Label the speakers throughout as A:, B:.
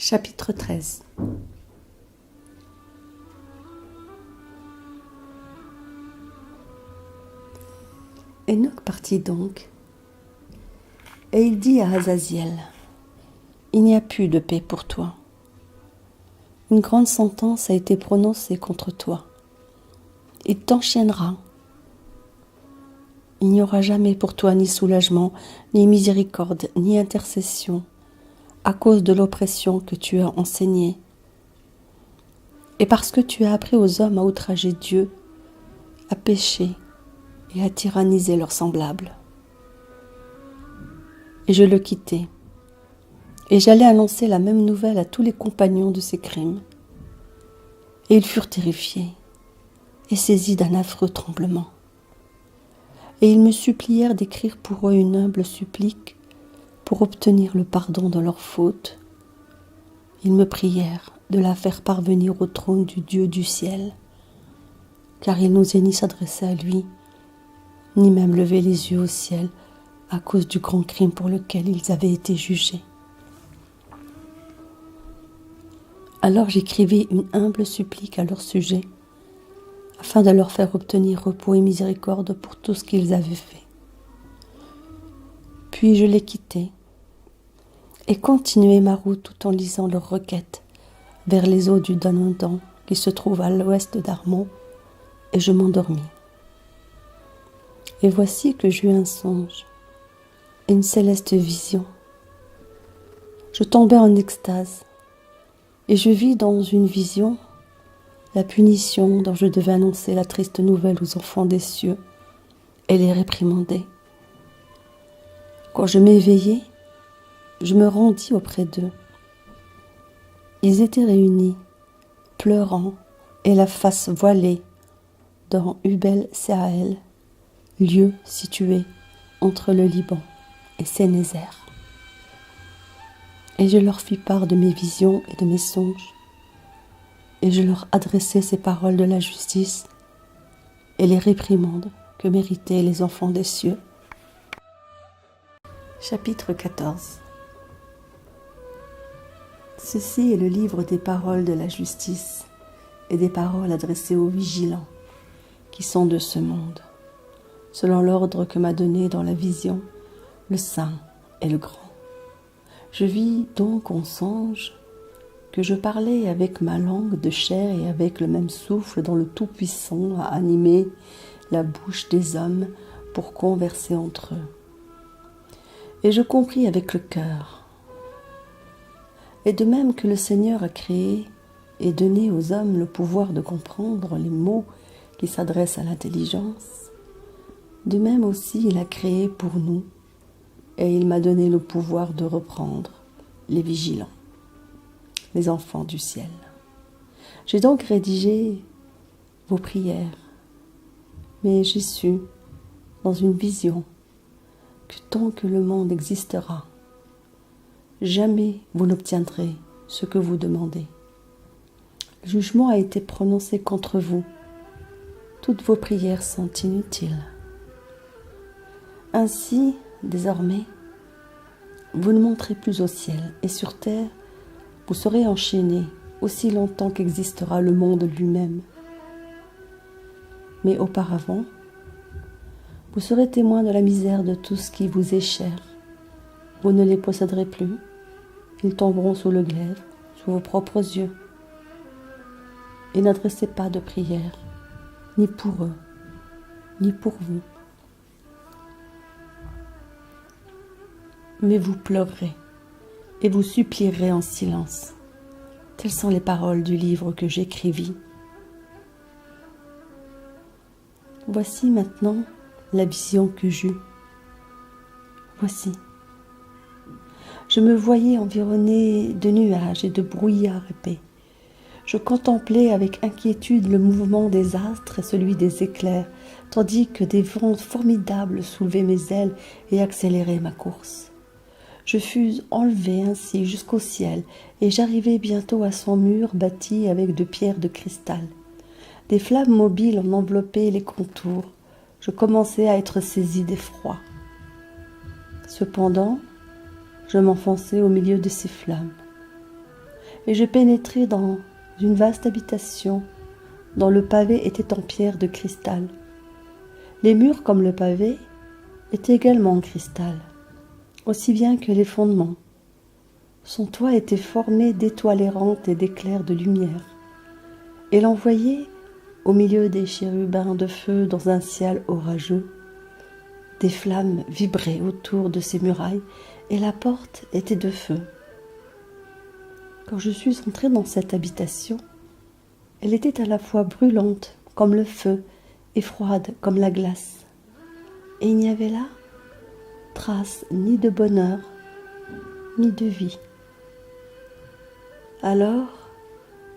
A: Chapitre 13. Enoch partit donc, et il dit à Azaziel, « Il n'y a plus de paix pour toi. Une grande sentence a été prononcée contre toi. Il t'enchaînera. Il n'y aura jamais pour toi ni soulagement, ni miséricorde, ni intercession, à cause de l'oppression que tu as enseignée. Et parce que tu as appris aux hommes à outrager Dieu, à pécher et à tyranniser leurs semblables. » Et je le quittai, et j'allais annoncer la même nouvelle à tous les compagnons de ces crimes. Et ils furent terrifiés, et saisis d'un affreux tremblement. Et ils me supplièrent d'écrire pour eux une humble supplique, pour obtenir le pardon de leurs fautes. Ils me prièrent de la faire parvenir au trône du Dieu du ciel, car ils n'osaient ni s'adresser à lui, ni même lever les yeux au ciel, à cause du grand crime pour lequel ils avaient été jugés. Alors j'écrivis une humble supplique à leur sujet, afin de leur faire obtenir repos et miséricorde pour tout ce qu'ils avaient fait. Puis je les quittai, et continuai ma route tout en lisant leurs requêtes vers les eaux du Danandan qui se trouvent à l'ouest d'Armon, et je m'endormis. Et voici que j'eus un songe, une céleste vision. Je tombai en extase, et je vis dans une vision la punition dont je devais annoncer la triste nouvelle aux enfants des cieux et les réprimander. Quand je m'éveillai, je me rendis auprès d'eux. Ils étaient réunis, pleurant et la face voilée, dans Ubel Seael, lieu situé entre le Liban et Sénézer. Et je leur fis part de mes visions et de mes songes, et je leur adressai ces paroles de la justice et les réprimandes que méritaient les enfants des cieux. Chapitre 14. Ceci est le livre des paroles de la justice et des paroles adressées aux vigilants qui sont de ce monde, selon l'ordre que m'a donné dans la vision le Saint et le Grand. Je vis donc en songe que je parlais avec ma langue de chair et avec le même souffle dont le Tout-Puissant a animé la bouche des hommes pour converser entre eux. Et je compris avec le cœur. Et de même que le Seigneur a créé et donné aux hommes le pouvoir de comprendre les mots qui s'adressent à l'intelligence, de même aussi il a créé pour nous, et il m'a donné le pouvoir de reprendre les vigilants, les enfants du ciel. J'ai donc rédigé vos prières, mais j'ai su, dans une vision, que tant que le monde existera, jamais vous n'obtiendrez ce que vous demandez. Le jugement a été prononcé contre vous. Toutes vos prières sont inutiles. Ainsi, désormais, vous ne monterez plus au ciel, et sur terre, vous serez enchaînés aussi longtemps qu'existera le monde lui-même. Mais auparavant, vous serez témoins de la misère de tout ce qui vous est cher. Vous ne les posséderez plus. Ils tomberont sous le glaive, sous vos propres yeux. Et n'adressez pas de prière, ni pour eux, ni pour vous. Mais vous pleurerez et vous supplierez en silence. Telles sont les paroles du livre que j'écrivis. Voici maintenant la vision que j'eus. Voici. Je me voyais environné de nuages et de brouillards épais. Je contemplais avec inquiétude le mouvement des astres et celui des éclairs, tandis que des vents formidables soulevaient mes ailes et accéléraient ma course. Je fus enlevé ainsi jusqu'au ciel, et j'arrivai bientôt à son mur bâti avec de pierres de cristal. Des flammes mobiles en enveloppaient les contours. Je commençais à être saisi d'effroi. Cependant, je m'enfonçais au milieu de ces flammes. et je pénétrai dans une vaste habitation dont le pavé était en pierre de cristal. Les murs, comme le pavé, étaient également en cristal, aussi bien que les fondements. Son toit était formé d'étoiles errantes et d'éclairs de lumière, et l'on voyait, au milieu des chérubins de feu dans un ciel orageux, des flammes vibraient autour de ces murailles, et la porte était de feu. Quand je suis entrée dans cette habitation, elle était à la fois brûlante comme le feu et froide comme la glace, et il n'y avait là trace ni de bonheur, ni de vie. Alors,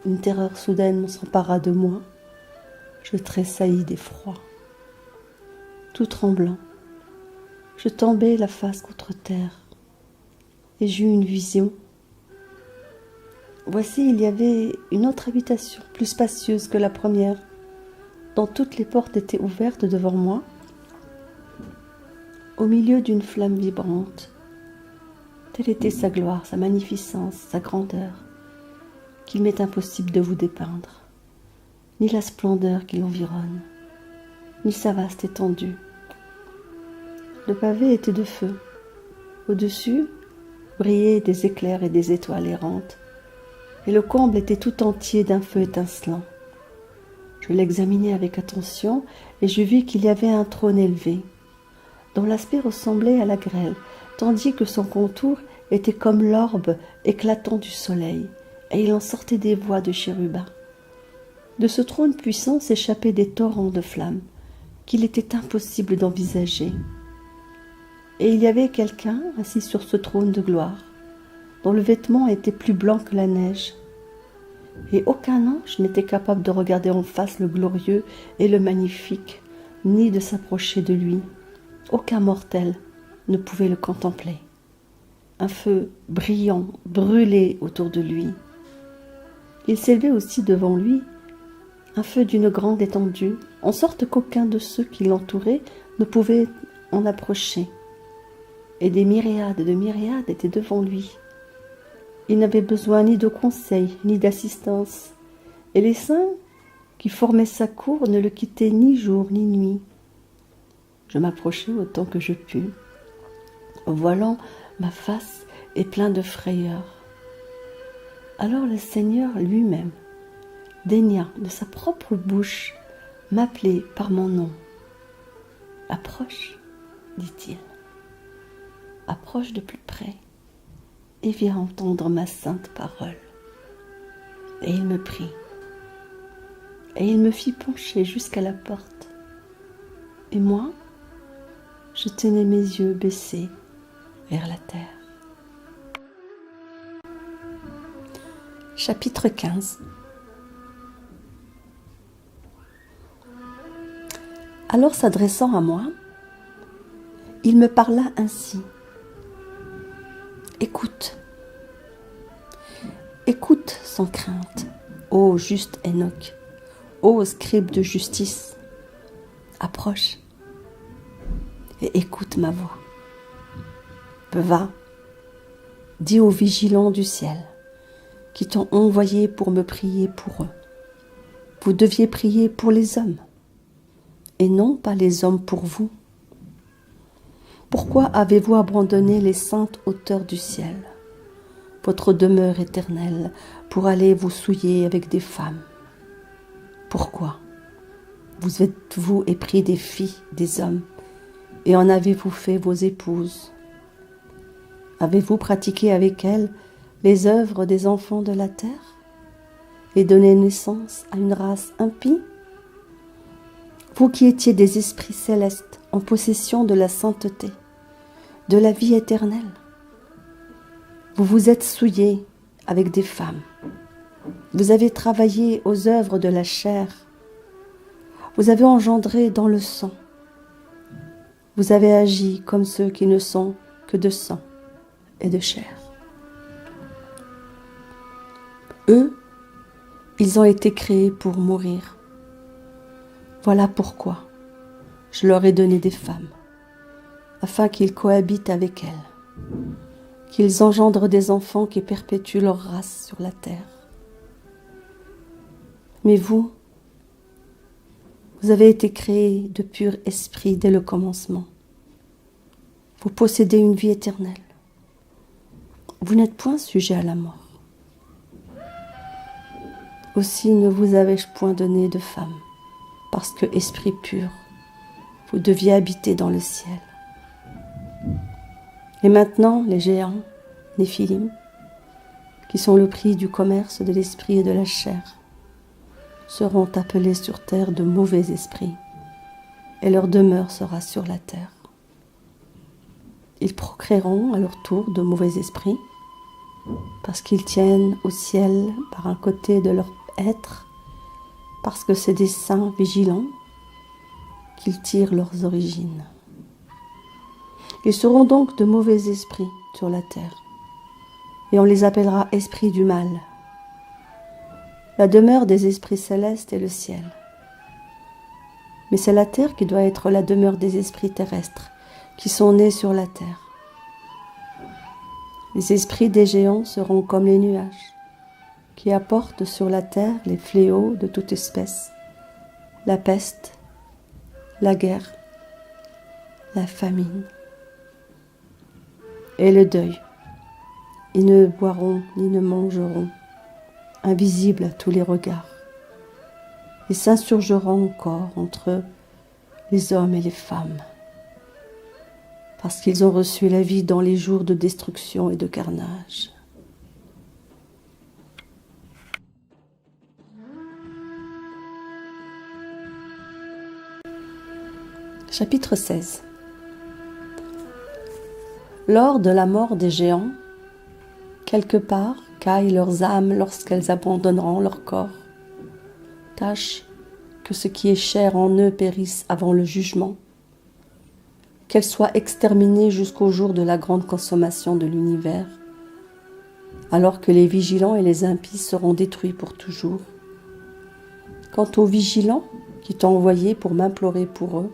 A: une terreur soudaine s'empara de moi. Je tressaillis d'effroi. Tout tremblant, je tombai la face contre terre, et j'eus une vision. Voici, il y avait une autre habitation, plus spacieuse que la première, dont toutes les portes étaient ouvertes devant moi, au milieu d'une flamme vibrante. Telle était sa gloire, sa magnificence, sa grandeur, qu'il m'est impossible de vous dépeindre, ni la splendeur qui l'environne, ni sa vaste étendue. Le pavé était de feu. Au-dessus brillaient des éclairs et des étoiles errantes, et le comble était tout entier d'un feu étincelant. Je l'examinai avec attention, et je vis qu'il y avait un trône élevé, dont l'aspect ressemblait à la grêle, tandis que son contour était comme l'orbe éclatant du soleil, et il en sortait des voix de chérubins. De ce trône puissant s'échappaient des torrents de flammes, qu'il était impossible d'envisager. Et il y avait quelqu'un assis sur ce trône de gloire, dont le vêtement était plus blanc que la neige. Et aucun ange n'était capable de regarder en face le glorieux et le magnifique, ni de s'approcher de lui. Aucun mortel ne pouvait le contempler. Un feu brillant brûlait autour de lui. Il s'élevait aussi devant lui un feu d'une grande étendue, en sorte qu'aucun de ceux qui l'entouraient ne pouvait en approcher. Et des myriades de myriades étaient devant lui. Il n'avait besoin ni de conseil, ni d'assistance, et les saints qui formaient sa cour ne le quittaient ni jour ni nuit. Je m'approchai autant que je pus, voilant ma face et plein de frayeur. Alors le Seigneur lui-même daigna de sa propre bouche m'appeler par mon nom. « Approche, dit-il, approche de plus près et viens entendre ma sainte parole. » Et il me prit, et il me fit pencher jusqu'à la porte. Et moi, je tenais mes yeux baissés vers la terre. Chapitre 15. Alors s'adressant à moi, il me parla ainsi. Écoute, écoute sans crainte, ô juste Enoch, ô scribe de justice, approche et écoute ma voix. Va, dis aux vigilants du ciel qui t'ont envoyé pour me prier pour eux. Vous deviez prier pour les hommes, et non pas les hommes pour vous. Pourquoi avez-vous abandonné les saintes hauteurs du ciel, votre demeure éternelle, pour aller vous souiller avec des femmes? Pourquoi vous êtes-vous épris des filles des hommes, et en avez-vous fait vos épouses? Avez-vous pratiqué avec elles les œuvres des enfants de la terre, et donné naissance à une race impie? Vous qui étiez des esprits célestes en possession de la sainteté, de la vie éternelle, vous vous êtes souillés avec des femmes. Vous avez travaillé aux œuvres de la chair. Vous avez engendré dans le sang. Vous avez agi comme ceux qui ne sont que de sang et de chair. Eux, ils ont été créés pour mourir. Voilà pourquoi je leur ai donné des femmes, afin qu'ils cohabitent avec elles, qu'ils engendrent des enfants qui perpétuent leur race sur la terre. Mais vous avez été créés de pur esprit dès le commencement. Vous possédez une vie éternelle. Vous n'êtes point sujet à la mort. Aussi ne vous avais-je point donné de femme, parce que, esprit pur, vous deviez habiter dans le ciel. Et maintenant, les géants, Néphilim, qui sont le prix du commerce de l'esprit et de la chair, seront appelés sur terre de mauvais esprits, et leur demeure sera sur la terre. Ils procréeront à leur tour de mauvais esprits, parce qu'ils tiennent au ciel par un côté de leur être, parce que c'est des saints vigilants qu'ils tirent leurs origines. Ils seront donc de mauvais esprits sur la terre, et on les appellera esprits du mal. La demeure des esprits célestes est le ciel. Mais c'est la terre qui doit être la demeure des esprits terrestres, qui sont nés sur la terre. Les esprits des géants seront comme les nuages, qui apportent sur la terre les fléaux de toute espèce, la peste, la guerre, la famine et le deuil. Ils ne boiront ni ne mangeront, invisibles à tous les regards. Ils s'insurgeront encore entre les hommes et les femmes, parce qu'ils ont reçu la vie dans les jours de destruction et de carnage. Chapitre 16. Lors de la mort des géants, quelque part caillent leurs âmes lorsqu'elles abandonneront leur corps. Tâche que ce qui est cher en eux périsse avant le jugement, qu'elles soient exterminées jusqu'au jour de la grande consommation de l'univers, alors que les vigilants et les impies seront détruits pour toujours. Quant aux vigilants qui t'ont envoyé pour m'implorer pour eux,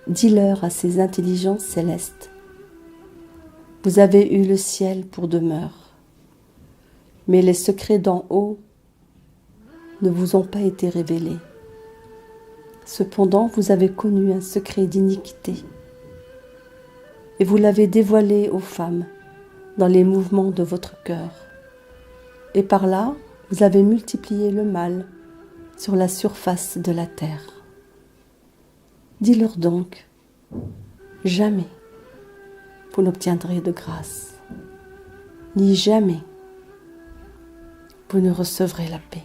A: dis-leur à ces intelligences célestes: vous avez eu le ciel pour demeure, mais les secrets d'en haut ne vous ont pas été révélés. Cependant, vous avez connu un secret d'iniquité, et vous l'avez dévoilé aux femmes dans les mouvements de votre cœur. Et par là, vous avez multiplié le mal sur la surface de la terre. Dis-leur donc: jamais vous n'obtiendrez de grâce, ni jamais vous ne recevrez la paix.